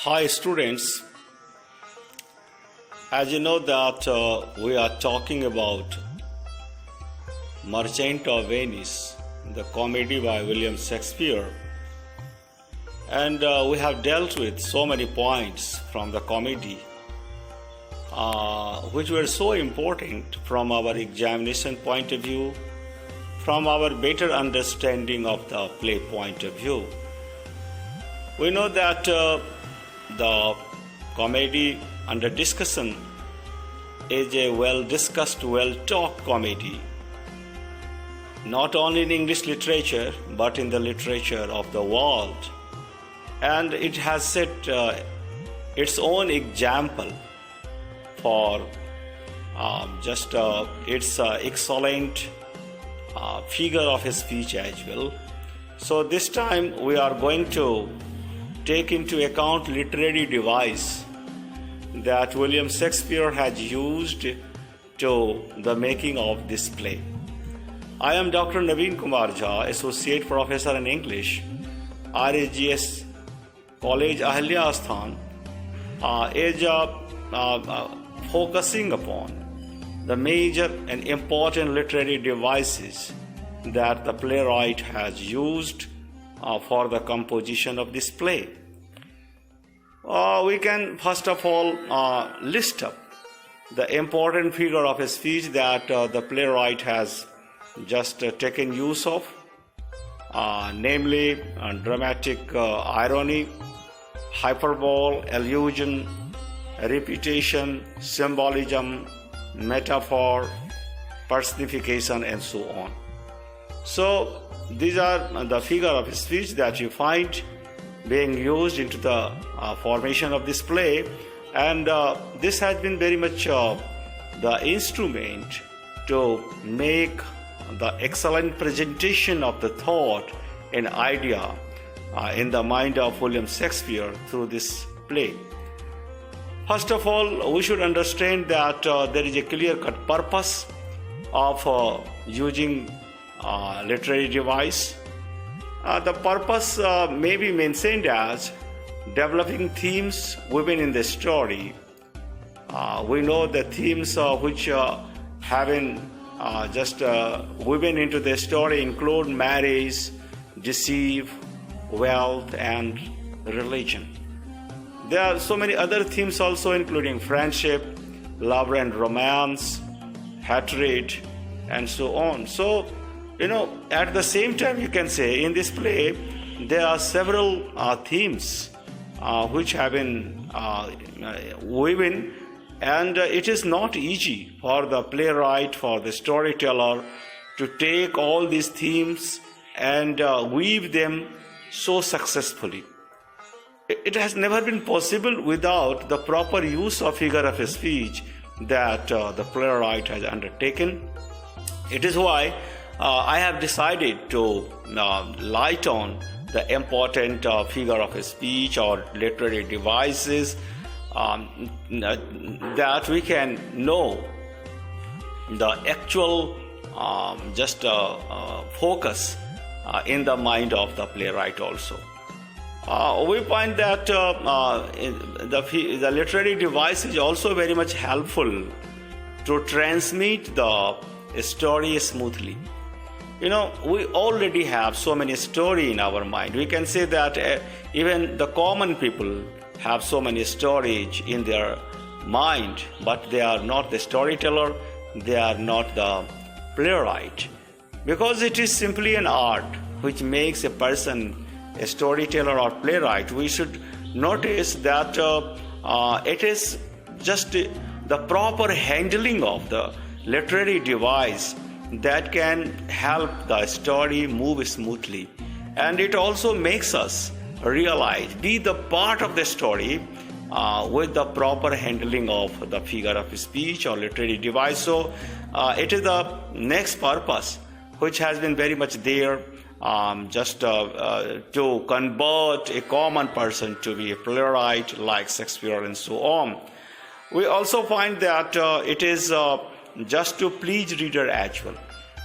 Hi students, as you know that we are talking about Merchant of Venice, the comedy by William Shakespeare, and we have dealt with so many points from the comedy which were so important from our examination point of view, from our better understanding of the play point of view. We know that the comedy under discussion is a well-discussed, well-taught comedy, not only in English literature but in the literature of the world. And it has set its own example for its excellent figure of speech as well. So this time we are going to take into account literary device that William Shakespeare has used to the making of this play. I am Dr. Naveen Kumar Jha, Associate Professor in English, RAGS College Ahalya Asthan, focusing upon the major and important literary devices that the playwright has used for the composition of this play. We can first of all list up the important figure of speech that the playwright has just taken use of, namely dramatic irony, hyperbole, allusion, repetition, symbolism, metaphor, personification, and so on. So these are the figure of speech that you find being used into the formation of this play, and this has been very much the instrument to make the excellent presentation of the thought and idea in the mind of William Shakespeare through this play. First of all, we should understand that there is a clear-cut purpose of using literary device. The purpose may be mentioned as developing themes woven in the story. We know the themes which have been woven into the story include marriage, deceit, wealth, and religion. There are so many other themes also, including friendship, love and romance, hatred, and so on. So, at the same time, you can say in this play there are several themes which have been woven, and it is not easy for the playwright, for the storyteller, to take all these themes and weave them so successfully. It has never been possible without the proper use of figure of speech that the playwright has undertaken. It is why I have decided to light on the important figure of speech or literary devices that we can know the actual focus in the mind of the playwright also. We find that the literary device is also very much helpful to transmit the story smoothly. We already have so many stories in our mind. We can say that even the common people have so many stories in their mind, but they are not the storyteller, they are not the playwright. Because it is simply an art which makes a person a storyteller or playwright. We should notice that it is just the proper handling of the literary device that can help the story move smoothly, and it also makes us realize, be the part of the story with the proper handling of the figure of speech or literary device. So it is the next purpose which has been very much there, to convert a common person to be a playwright like Shakespeare and so on. We also find that it is just to please reader as well.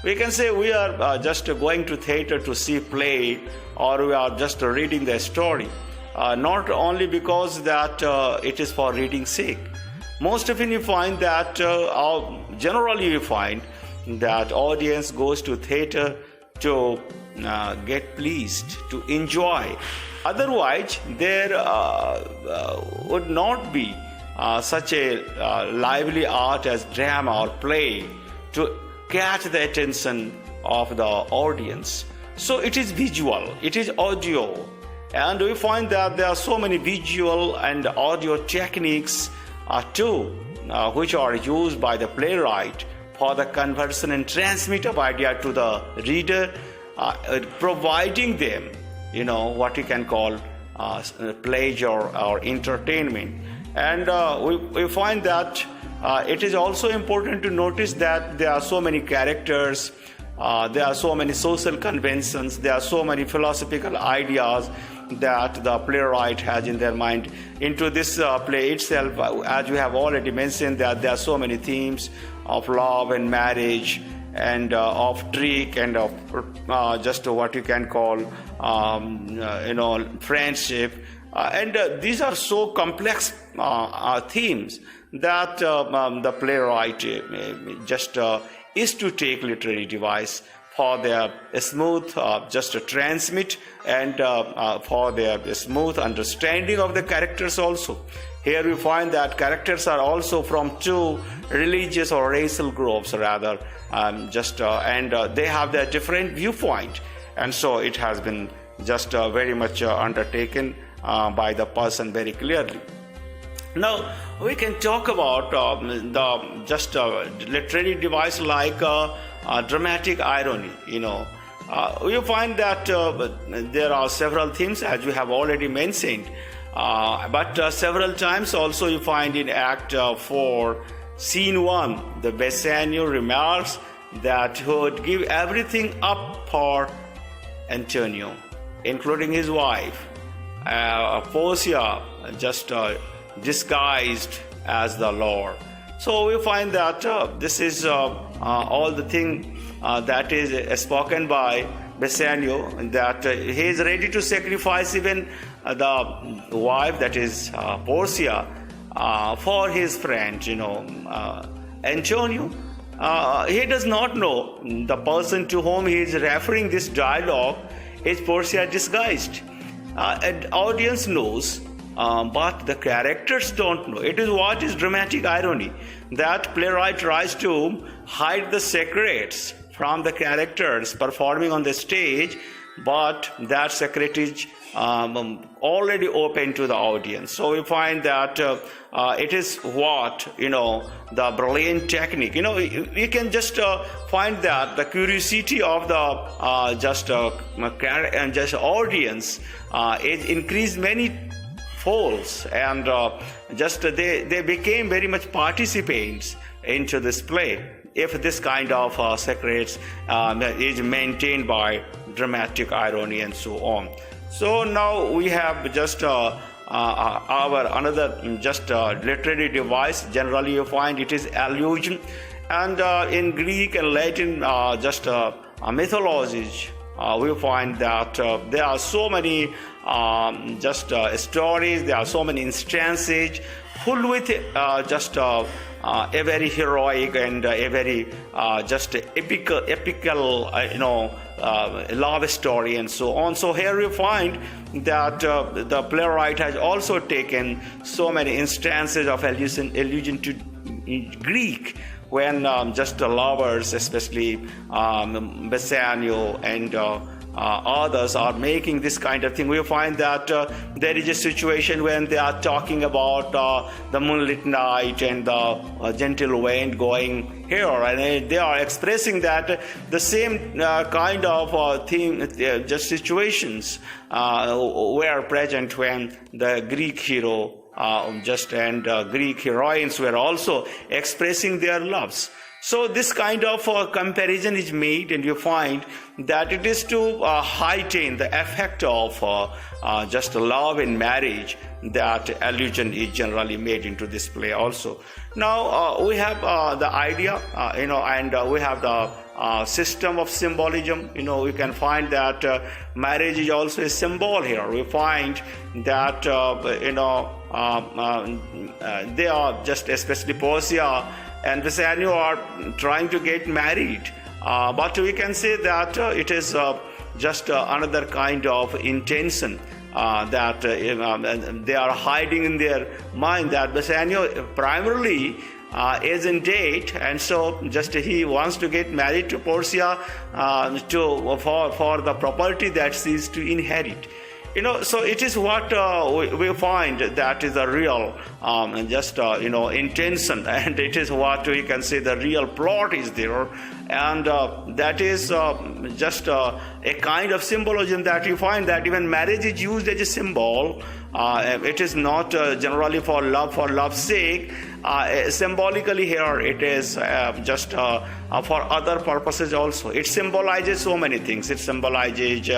We can say we are just going to theater to see play, or we are just reading the story. not only because that it is for reading sake. Most often you find that generally you find that audience goes to theater to get pleased, to enjoy. Otherwise, there would not be such a lively art as drama or play to catch the attention of the audience. So it is visual, it is audio, and we find that there are so many visual and audio techniques too, which are used by the playwright for the conversion and transmit of idea to the reader, providing them, what you can call pleasure or entertainment. And we find that it is also important to notice that there are so many characters, there are so many social conventions, there are so many philosophical ideas that the playwright has in their mind into this play itself. As we have already mentioned, that there are so many themes of love and marriage, and of trick, and of just what you can call friendship, and these are so complex themes that the playwright just is to take literary device for their smooth just transmit, and for their smooth understanding of the characters also. Here we find that characters are also from two religious or racial groups rather, and they have their different viewpoint, and so it has been just very much undertaken by the person very clearly. Now we can talk about the just literary device like dramatic irony. You find that there are several themes, as we have already mentioned, but several times also you find in Act 4, Scene 1, the Bassanio remarks that he would give everything up for Antonio, including his wife, Portia, just disguised as the Lord. So we find that this is all the thing that is spoken by Bassanio, that he is ready to sacrifice even the wife, that is Portia, for his friend, Antonio. He does not know the person to whom he is referring this dialogue is Portia disguised. And audience knows, but the characters don't know. It is what is dramatic irony, that playwright tries to hide the secrets from the characters performing on the stage, but that secret is already open to the audience. So we find that it is what, the brilliant technique. You can just find that the curiosity of the just audience is increased many folds, and they became very much participants into this play if this kind of secrets is maintained by dramatic irony and so on. So now we have just our another just literary device. Generally you find it is allusion, and in Greek and Latin mythologies we find that there are so many stories, there are so many instances full with a very heroic and a very epical love story and so on. So here we find that the playwright has also taken so many instances of allusion to Greek, when lovers, especially Bassanio and others, are making this kind of thing. We find that there is a situation when they are talking about the moonlit night and the gentle wind going here, and they are expressing that the same kind of theme, just situations were present when the Greek hero and Greek heroines were also expressing their loves. So this kind of comparison is made, and you find that it is to heighten the effect of just love in marriage, that allusion is generally made into this play also. Now we have the idea, and we have the system of symbolism. We can find that marriage is also a symbol here. We find that they are just, especially Portia and Bassanio, are trying to get married, but we can say that it is just another kind of intention that they are hiding in their mind, that Bassanio primarily is in date, and so just he wants to get married to Portia for the property that she is to inherit. So it is what we find that is the real intention, and it is what we can say the real plot is there, and that is just a kind of symbolism that you find, that even marriage is used as a symbol. It is not generally for love's sake. Symbolically here it is just for other purposes also. It symbolizes so many things. It symbolizes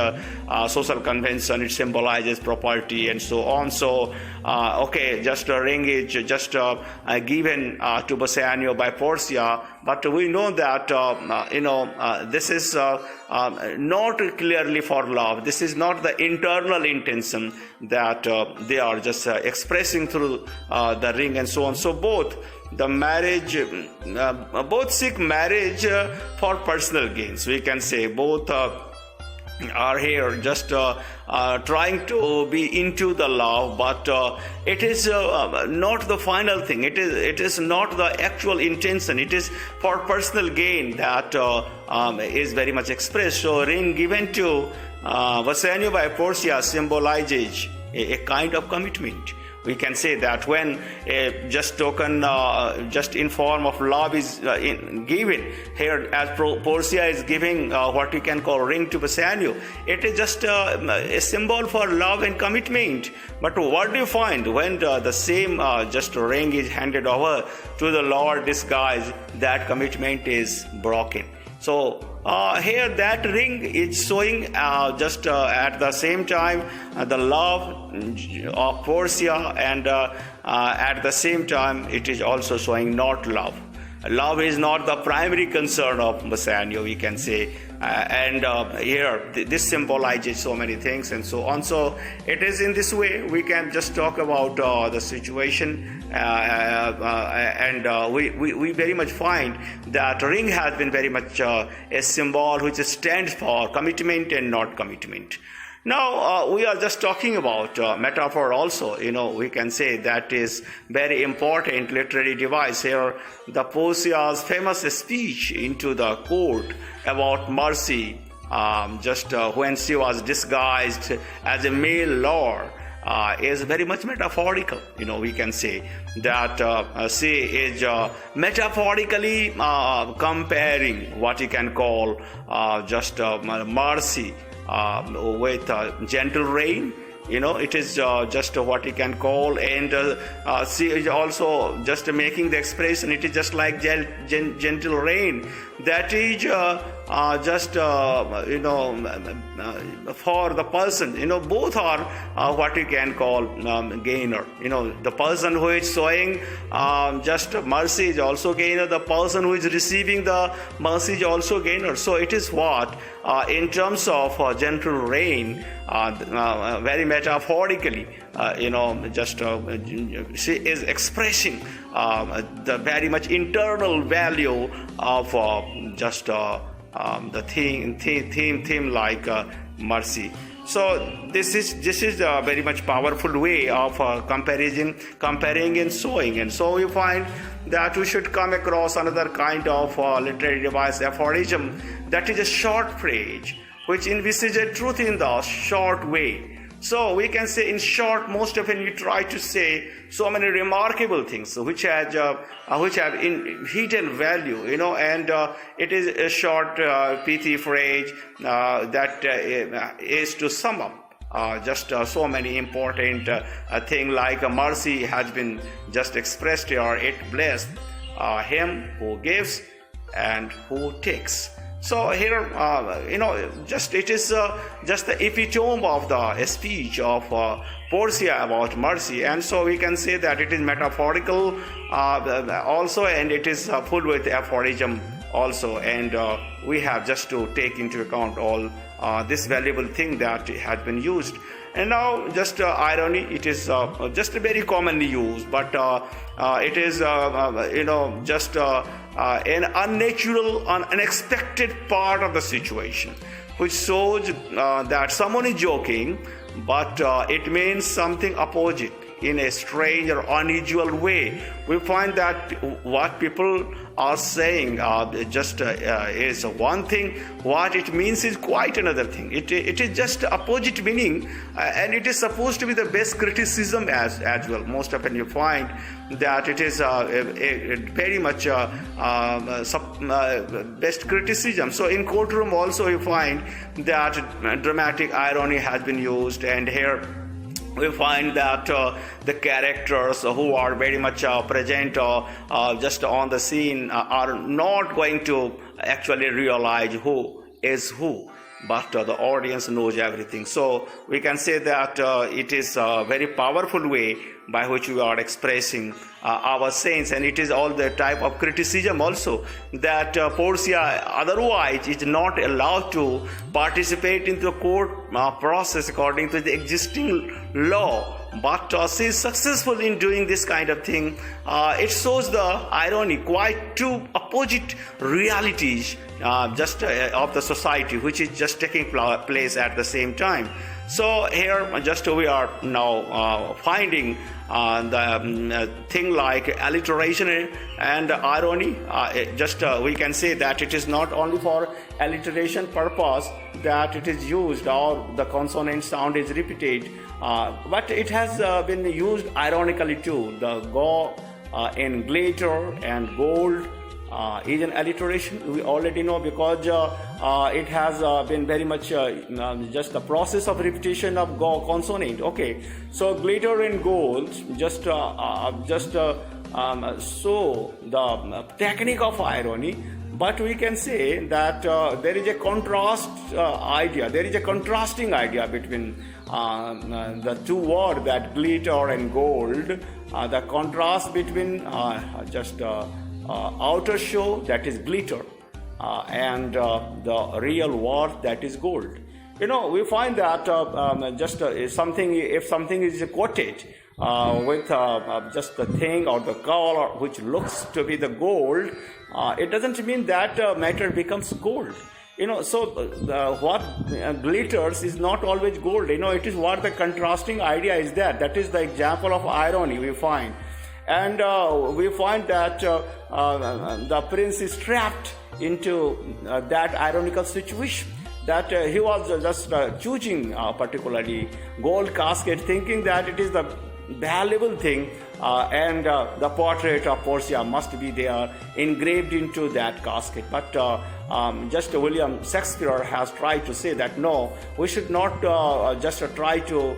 social convention, it symbolizes property, and so on. So just a ring is just given to Bassanio by Portia, but we know that this is not clearly for love. This is not the internal intention that they are just expressing through the ring and so on. So both seek marriage for personal gains. We can say both are here just trying to be into the love, but it is not the final thing. It is not the actual intention. It is for personal gain that is very much expressed. So ring given to Bassanio by Portia symbolizes a kind of commitment. We can say that when a just token, just in form of love is given here, as Portia is giving what we can call ring to Bassanio, it is just a symbol for love and commitment. But what do you find when the same just ring is handed over to the Lord disguised? That commitment is broken. So here that ring is showing just at the same time the love of Portia, and at the same time it is also showing not love. Love is not the primary concern of Bassanio, we can say. And here this symbolizes so many things and so on. So it is in this way we can just talk about the situation, and we very much find that ring has been very much a symbol which stands for commitment and not commitment. Now we are just talking about metaphor also. We can say that is very important literary device here. The Portia's famous speech into the court about mercy, when she was disguised as a male lord, is very much metaphorical. We can say that she is metaphorically comparing what you can call just mercy with gentle rain. It is just what you can call, and she is also just making the expression, it is just like gentle rain. That is just for the person. Both are what you can call gainer. The person who is showing just mercy is also gainer. The person who is receiving the mercy is also gainer. So it is what in terms of gentle rain, very metaphorically, she is expressing the very much internal value of just the theme like mercy. So this is a very much powerful way of comparing and showing. And so we find that we should come across another kind of literary device, aphorism, that is a short phrase which envisages truth in the short way. So we can say in short, most often we try to say so many remarkable things which have hidden value, and it is a short pithy phrase that is to sum up just so many important things, like mercy has been just expressed here. It blessed him who gives and who takes. So here, it is just the epitome of the speech of Portia about mercy, and so we can say that it is metaphorical also, and it is full with aphorism also, and we have just to take into account all this valuable thing that has been used. And now just irony, it is just very commonly used, but it is just an unnatural, unexpected part of the situation, which shows that someone is joking, but it means something opposite in a strange or unusual way. We find that what people are saying is one thing, what it means is quite another thing. It is just opposite meaning, and it is supposed to be the best criticism as well. Most often you find that it is very much best criticism. So in courtroom also you find that dramatic irony has been used, and here we find that the characters who are very much present just on the scene are not going to actually realize who is who, but the audience knows everything. So we can say that it is a very powerful way by which we are expressing our sense, and it is all the type of criticism also that Portia otherwise is not allowed to participate in the court process according to the existing law, but she is successful in doing this kind of thing. It shows the irony, quite two opposite realities of the society, which is just taking place at the same time. So here just we are now finding the thing like alliteration and irony. We can say that it is not only for alliteration purpose that it is used or the consonant sound is repeated, but it has been used ironically too. The go in glitter and gold is an alliteration. We already know, because it has been very much just the process of repetition of go consonant. Okay, so glitter and gold just show the technique of irony. But we can say that there is a contrast idea. There is a contrasting idea between the two words, that glitter and gold. The contrast between outer show, that is glitter, and the real worth, that is gold. We find that if something is quoted with just the thing or the color which looks to be the gold, it doesn't mean that matter becomes gold. So what glitters is not always gold. It is what the contrasting idea is there. That is the example of irony we find. And we find that the prince is trapped into that ironical situation, that he was just choosing particularly gold casket, thinking that it is the valuable thing, and the portrait of Portia must be there engraved into that casket. But just William Shakespeare has tried to say that no, we should not just try to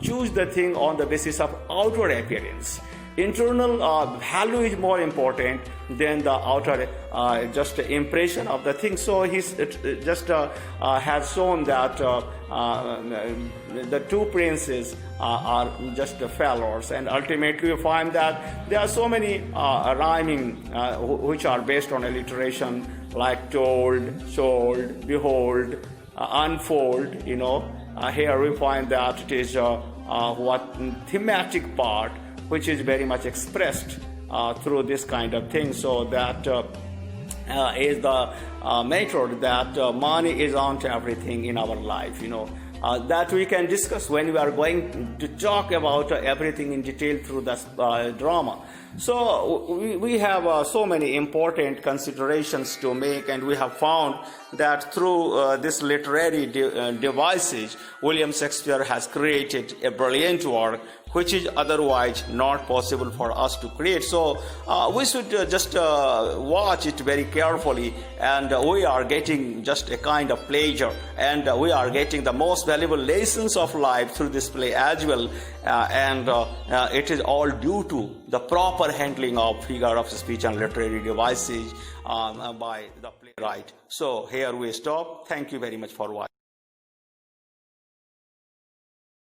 choose the thing on the basis of outward appearance. Internal value is more important than the outer just impression of the thing. So he's just has shown that the two princes are just fellows, and ultimately you find that there are so many rhyming which are based on alliteration, like told, sold, behold, unfold. Here we find that it is what thematic part which is very much expressed through this kind of thing. So that is the method that money is onto everything in our life, that we can discuss when we are going to talk about everything in detail through this drama. So we have so many important considerations to make, and we have found that through this literary devices, William Shakespeare has created a brilliant work which is otherwise not possible for us to create. So we should just watch it very carefully, and we are getting just a kind of pleasure, and we are getting the most valuable lessons of life through this play as well, and it is all due to the proper handling of figure of speech and literary devices by the playwright. So here we stop. Thank you very much for watching.